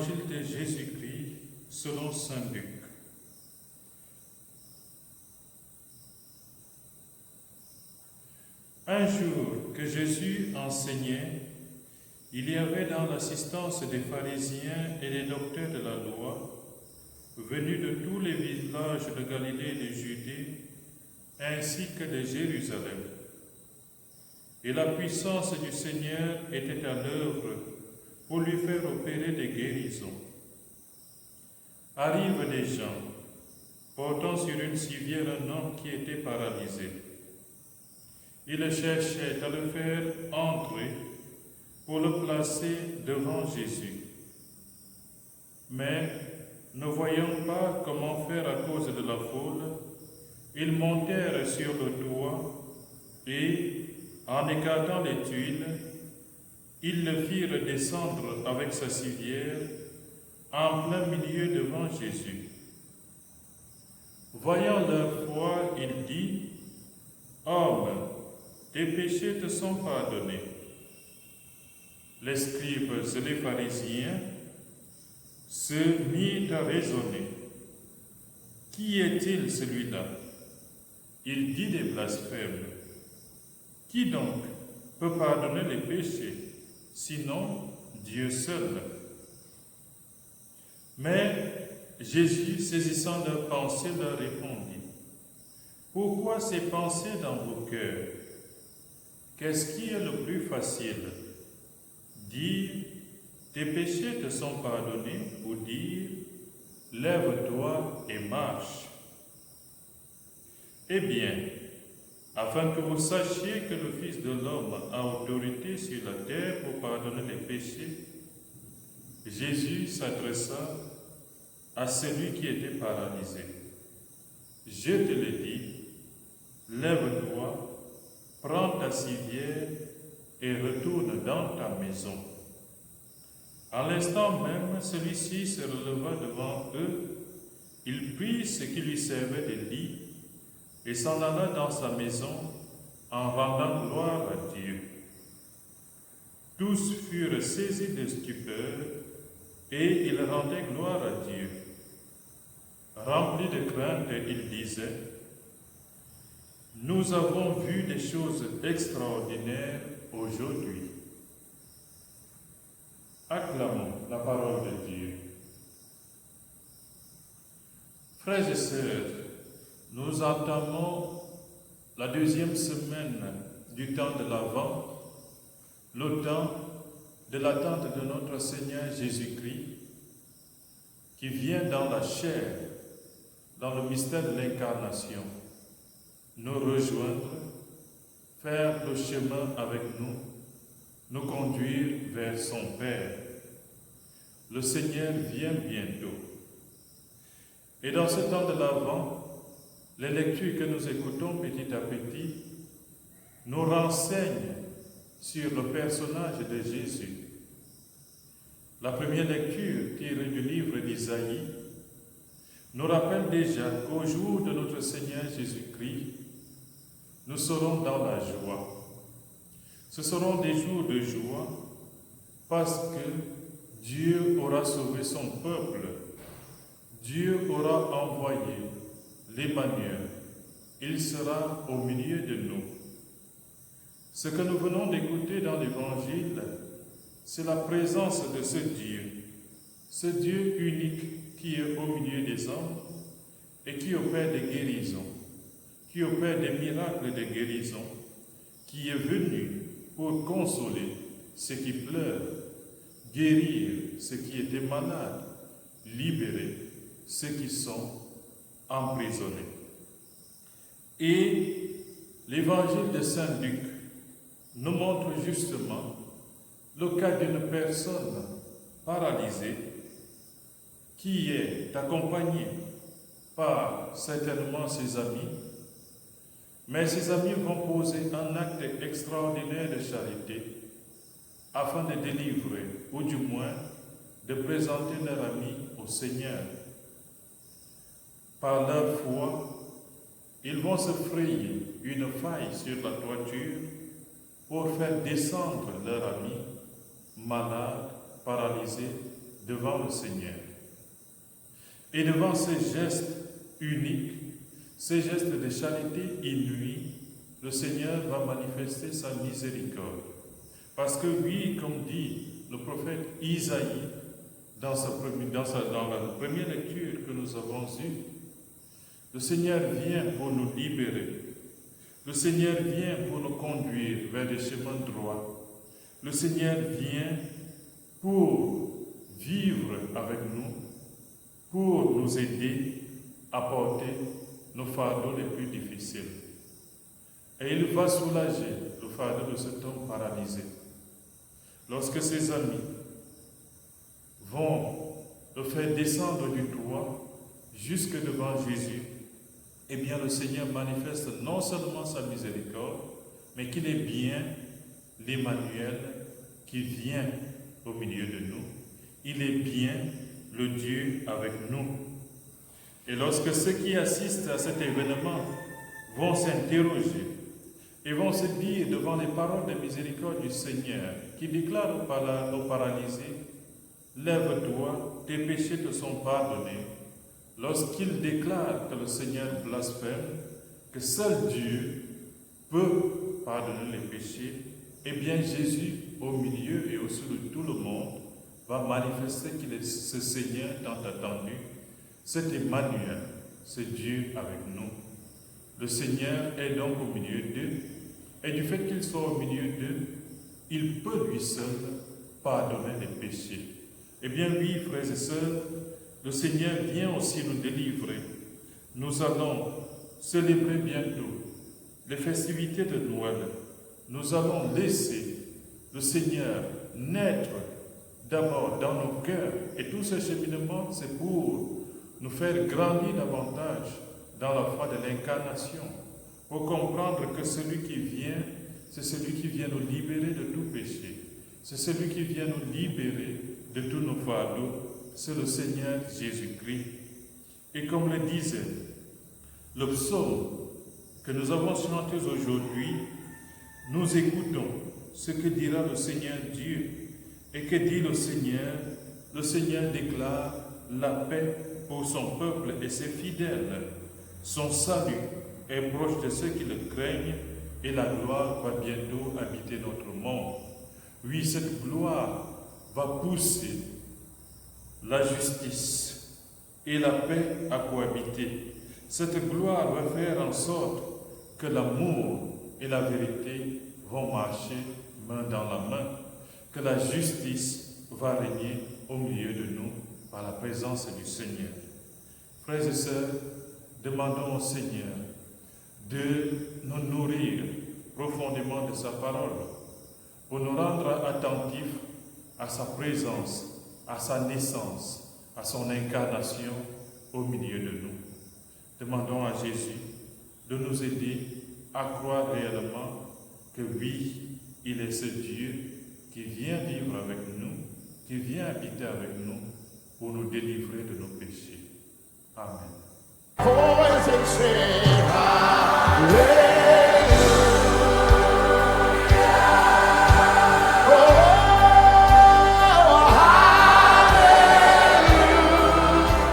Évangile de Jésus-Christ selon saint Luc. Un jour que Jésus enseignait, il y avait dans l'assistance des pharisiens et des docteurs de la loi, venus de tous les villages de Galilée et de Judée, ainsi que de Jérusalem. Et la puissance du Seigneur était à l'œuvre pour lui faire opérer des guérisons. Arrivent des gens, portant sur une civière un homme qui était paralysé. Ils cherchaient à le faire entrer pour le placer devant Jésus. Mais, ne voyant pas comment faire à cause de la foule, ils montèrent sur le toit et, en écartant les tuiles, ils le firent descendre avec sa civière en plein milieu devant Jésus. Voyant leur foi, il dit, « Homme, tes péchés te sont pardonnés. » Les scribes et les pharisiens se mirent à raisonner. Qui est-il celui-là? Il dit des blasphèmes. Qui donc peut pardonner les péchés, sinon Dieu seul? Mais Jésus, saisissant leurs pensées, leur répondit, « Pourquoi ces pensées dans vos cœurs? Qu'est-ce qui est le plus facile? Dire, tes péchés te sont pardonnés, ou dire, lève-toi et marche. Eh bien, afin que vous sachiez que le Fils de l'homme a autorité sur la terre pour pardonner les péchés, Jésus s'adressa à celui qui était paralysé. Je te le dis, lève-toi, prends ta civière et retourne dans ta maison. À l'instant même, celui-ci se releva devant eux, il prit ce qui lui servait de lit et s'en alla dans sa maison en rendant gloire à Dieu. Tous furent saisis de stupeur et ils rendaient gloire à Dieu. Remplis de crainte, ils disaient, « Nous avons vu des choses extraordinaires aujourd'hui. » Acclamons la parole de Dieu. Frères et sœurs, nous entamons la deuxième semaine du temps de l'Avent, le temps de l'attente de notre Seigneur Jésus-Christ, qui vient dans la chair, dans le mystère de l'incarnation, nous rejoindre, faire le chemin avec nous, nous conduire vers son Père. Le Seigneur vient bientôt. Et dans ce temps de l'Avent, les lectures que nous écoutons petit à petit nous renseignent sur le personnage de Jésus. La première lecture, tirée du livre d'Isaïe, nous rappelle déjà qu'au jour de notre Seigneur Jésus-Christ, nous serons dans la joie. Ce seront des jours de joie parce que Dieu aura sauvé son peuple. Dieu aura envoyé l'Emmanuel. Il sera au milieu de nous. Ce que nous venons d'écouter dans l'Évangile, c'est la présence de ce Dieu unique qui est au milieu des hommes et qui opère des guérisons, qui opère des miracles de guérison, qui est venu pour consoler ceux qui pleurent, guérir ceux qui étaient malades, libérer ceux qui sont emprisonnés. Et l'évangile de saint Luc nous montre justement le cas d'une personne paralysée qui est accompagnée par certainement ses amis, mais ses amis vont poser un acte extraordinaire de charité afin de délivrer, ou du moins de présenter leur ami au Seigneur. Par leur foi, ils vont se frayer une faille sur la toiture pour faire descendre leur ami malade, paralysé, devant le Seigneur. Et devant ces gestes uniques, ces gestes de charité inouïs, le Seigneur va manifester sa miséricorde. Parce que oui, comme dit le prophète Isaïe dans la première lecture que nous avons eue, le Seigneur vient pour nous libérer. Le Seigneur vient pour nous conduire vers des chemins droits. Le Seigneur vient pour vivre avec nous, pour nous aider à porter nos fardeaux les plus difficiles. Et il va soulager le fardeau de cet homme paralysé. Lorsque ses amis vont le faire descendre du toit jusque devant Jésus, eh bien le Seigneur manifeste non seulement sa miséricorde, mais qu'il est bien l'Emmanuel qui vient au milieu de nous. Il est bien le Dieu avec nous. Et lorsque ceux qui assistent à cet événement vont s'interroger et vont se dire devant les paroles de miséricorde du Seigneur, qui déclare aux paralysés, « Lève-toi, tes péchés te sont pardonnés », lorsqu'il déclare que le Seigneur blasphème, que seul Dieu peut pardonner les péchés, eh bien Jésus, au milieu et au-dessus de tout le monde, va manifester qu'il est ce Seigneur tant attendu, cet Emmanuel, ce Dieu avec nous. Le Seigneur est donc au milieu d'eux, et du fait qu'il soit au milieu d'eux, il peut lui seul pardonner les péchés. Eh bien oui, frères et sœurs, le Seigneur vient aussi nous délivrer. Nous allons célébrer bientôt les festivités de Noël. Nous allons laisser le Seigneur naître d'abord dans nos cœurs. Et tout ce cheminement, c'est pour nous faire grandir davantage dans la foi de l'incarnation, pour comprendre que celui qui vient, c'est celui qui vient nous libérer de tout péché. C'est celui qui vient nous libérer de tous nos fardeaux. C'est le Seigneur Jésus-Christ. Et comme le disait le psaume que nous avons chanté aujourd'hui, nous écoutons ce que dira le Seigneur Dieu. Et que dit le Seigneur? Le Seigneur déclare la paix pour son peuple et ses fidèles. Son salut est proche de ceux qui le craignent et la gloire va bientôt habiter notre monde. Oui, cette gloire va pousser la justice et la paix à cohabiter. Cette gloire va faire en sorte que l'amour et la vérité vont marcher main dans la main, que la justice va régner au milieu de nous par la présence du Seigneur. Frères et sœurs, demandons au Seigneur de nous nourrir profondément de sa parole, pour nous rendre attentifs à sa présence, à sa naissance, à son incarnation au milieu de nous. Demandons à Jésus de nous aider à croire réellement que oui, il est ce Dieu qui vient vivre avec nous, qui vient habiter avec nous pour nous délivrer de nos péchés. Amen.